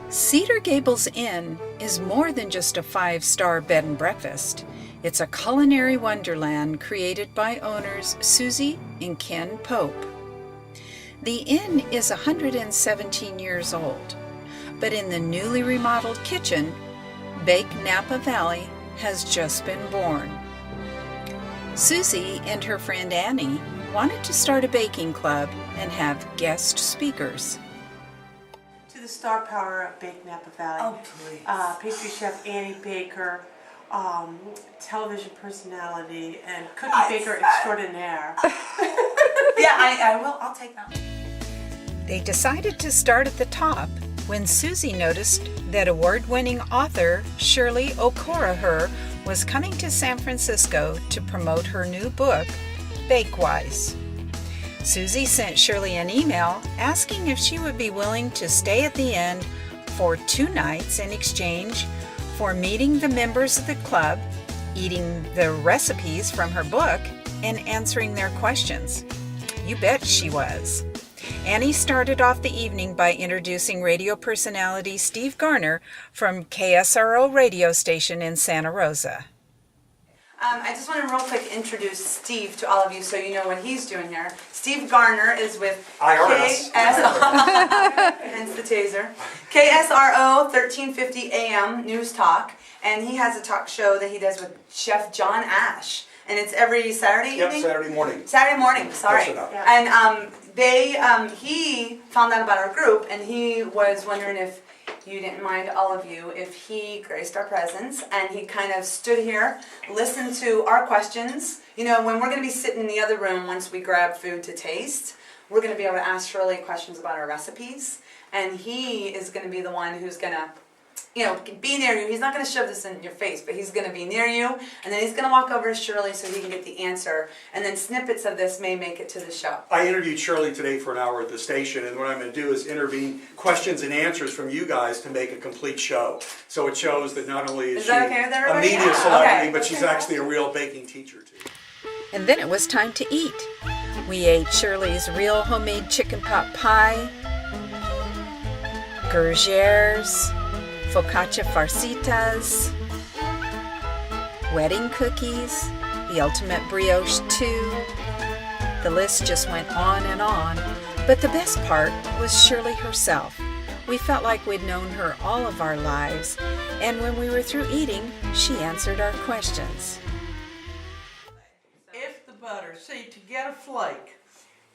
Cedar Gables Inn is more than just a 5-star bed and breakfast. It's a culinary wonderland created by owners Susie and Ken Pope. The inn is 117 years old, but in the newly remodeled kitchen, Bake Napa Valley has just been born. Susie and her friend Annie wanted to start a baking club and have guest speakers. To the star power of Bake Napa Valley. Oh, please. Pastry chef Annie Baker, television personality, and cookie baker extraordinaire. Yeah, I will. I'll take that. They decided to start at the top when Susie noticed that award-winning author Shirley O was coming to San Francisco to promote her new book, Bakewise. Susie sent Shirley an email asking if she would be willing to stay at the inn for 2 nights in exchange for meeting the members of the club, eating the recipes from her book, and answering their questions. You bet she was. Annie started off the evening by introducing radio personality Steve Garner from KSRO radio station in Santa Rosa. I just want to real quick introduce Steve to all of you so you know what he's doing here. Steve Garner is with IRS. Hence the taser. KSRO 1350 AM News Talk, and he has a talk show that he does with Chef John Ash, and it's every Saturday evening? Yep, Saturday morning. Saturday morning, sorry. Close enough. And he found out about our group, and he was wondering if you didn't mind, all of you, if he graced our presence and he kind of stood here, listened to our questions. You know, when we're going to be sitting in the other room once we grab food to taste, we're going to be able to ask Shirley questions about our recipes, and he is going to be the one who's going to, you know, be near you. He's not going to shove this in your face, but he's going to be near you, and then he's going to walk over to Shirley so he can get the answer, and then snippets of this may make it to the show. I interviewed Shirley today for an hour at the station, and what I'm going to do is intervene questions and answers from you guys to make a complete show. So it shows that not only is she that okay with a everybody? media Yeah. celebrity, Okay. but she's actually a real baking teacher too. And then it was time to eat. We ate Shirley's real homemade chicken pot pie, Corrihers, focaccia farcitas, wedding cookies, the ultimate brioche too. The list just went on and on, but the best part was Shirley herself. We felt like we'd known her all of our lives, and when we were through eating, she answered our questions. If the butter, see, to get a flake,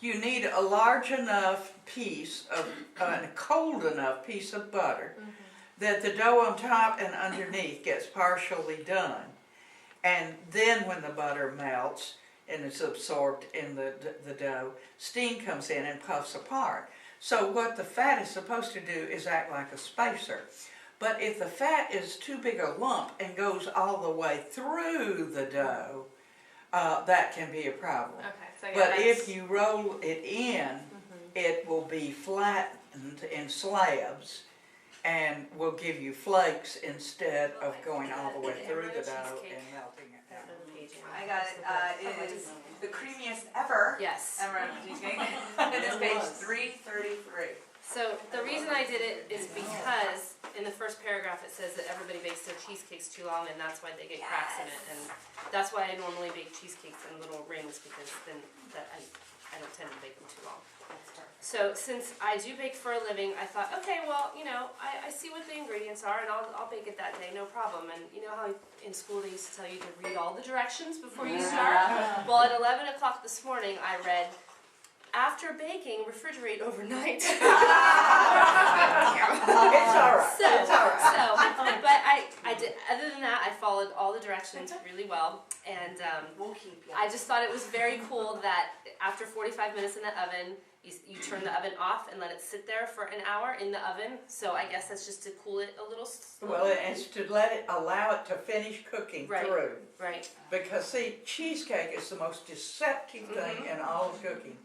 you need a large enough piece of, a cold enough piece of butter that the dough on top and underneath gets partially done. And then when the butter melts and it's absorbed in the dough, steam comes in and puffs apart. So what the fat is supposed to do is act like a spacer. But if the fat is too big a lump and goes all the way through the dough, that can be a problem. Okay, so yeah, But if you roll it in, it will be flattened in slabs and will give you flakes instead of going all the way through the dough and melting it down. I got it. It is the creamiest ever. Yes. Ever cheesecake. It is page 333. So the reason I did it is because in the first paragraph it says that everybody bakes their cheesecakes too long, and that's why they get cracks in it. And that's why I normally bake cheesecakes in little rings, because then I don't tend to bake them too long. So since I do bake for a living, I thought, okay, well, you know, I see what the ingredients are, and I'll bake it that day, no problem. And you know how in school they used to tell you to read all the directions before you start? Well, at 11 o'clock this morning, I read, after baking, refrigerate overnight. It's all right. But I did. Other than that, I followed all the directions really well, and We'll keep you. I just thought it was very cool that after 45 minutes in the oven, you turn the oven off and let it sit there for an hour in the oven. So I guess that's just to cool it a little slowly. Well, it's to allow it to finish cooking through. Right. Because see, cheesecake is the most deceptive thing in all of cooking.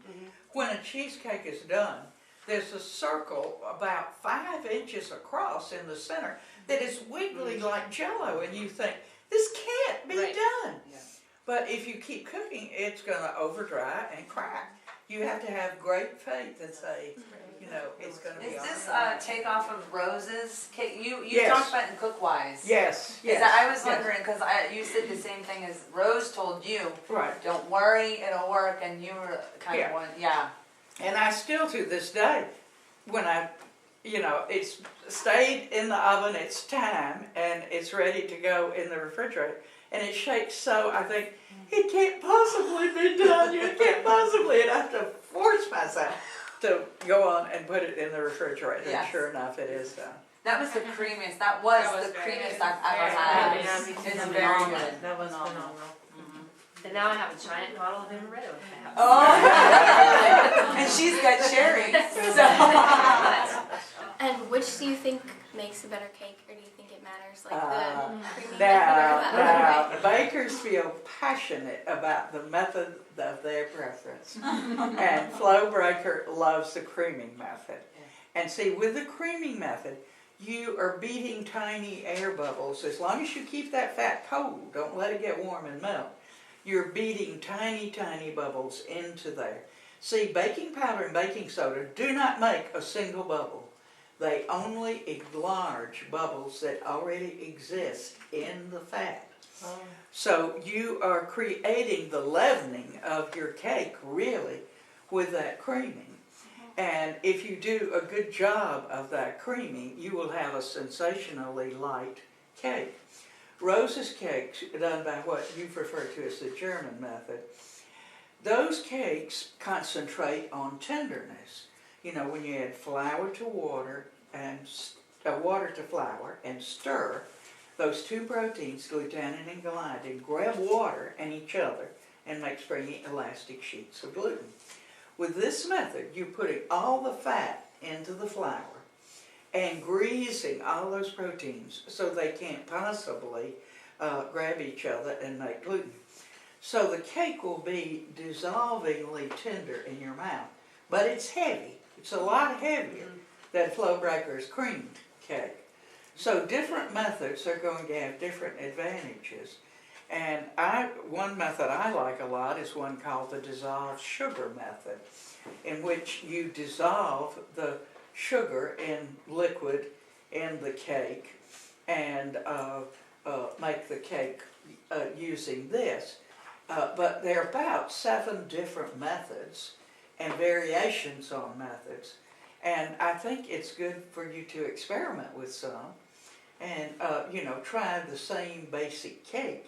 When a cheesecake is done, there's a circle about 5 inches across in the center that is wiggly like Jell-O, and you think, this can't be done. Yeah. But if you keep cooking, it's going to over dry and crack. You have to have great faith and say, you it's gonna be Is this on. takeoff of Rose's cake? You Yes. talked about it in Cookwise. Yes, yes. Is that, I was yes. wondering, because you said the same thing as Rose told you. Right. Don't worry, it'll work, and you were kind of Yeah. one, yeah. And I still, to this day, when it's stayed in the oven, it's time, and it's ready to go in the refrigerator, and it shakes so, I think, it can't possibly be done, you can't possibly, and I have to force myself to go on and put it in the refrigerator, and Yes. sure enough, it is done. That was the creamiest, that was That was the very creamiest good. I've ever Very had. nice. It's very good. That was phenomenal. And now I have a giant bottle of amaretto in my house. Oh, and she's got cherries, so. And which do you think makes a better cake, or do you think it matters, like the creamy Now, method or the other way? bakers feel passionate about the method of their preference. And Flo Breaker loves the creaming method. And see, with the creaming method, you are beating tiny air bubbles. As long as you keep that fat cold, don't let it get warm and melt. You're beating tiny, tiny bubbles into there. See, baking powder and baking soda do not make a single bubble. They only enlarge bubbles that already exist in the fat. So you are creating the leavening of your cake, really, with that creaming. And if you do a good job of that creaming, you will have a sensationally light cake. Rose's cakes, done by what you've referred to as the German method, those cakes concentrate on tenderness. You know, when you add flour to water and water to flour and stir, those two proteins, glutenin and gliadin, grab water and each other and make springy elastic sheets of gluten. With this method, you're putting all the fat into the flour and greasing all those proteins so they can't possibly grab each other and make gluten. So the cake will be dissolvingly tender in your mouth, but it's heavy. It's a lot heavier than Flo Breaker's creamed cake. So different methods are going to have different advantages. And one method I like a lot is one called the dissolved sugar method, in which you dissolve the sugar in liquid in the cake and make the cake using this. But there are about 7 different methods and variations on methods. And I think it's good for you to experiment with some and, try the same basic cake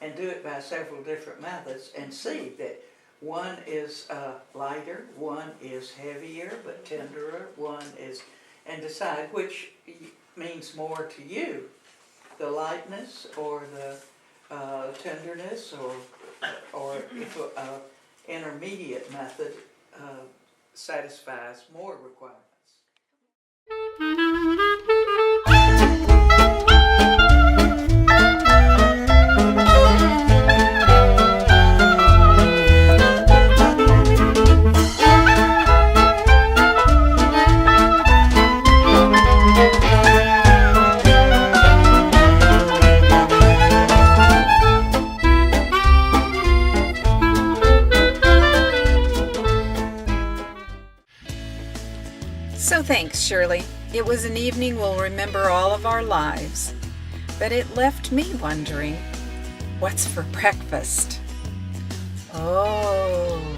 and do it by several different methods and see that one is lighter, one is heavier but tenderer, one is, and decide which means more to you, the lightness or the tenderness, or if an intermediate method satisfies more requirements. So thanks, Shirley. It was an evening we'll remember all of our lives. But it left me wondering, what's for breakfast? Oh.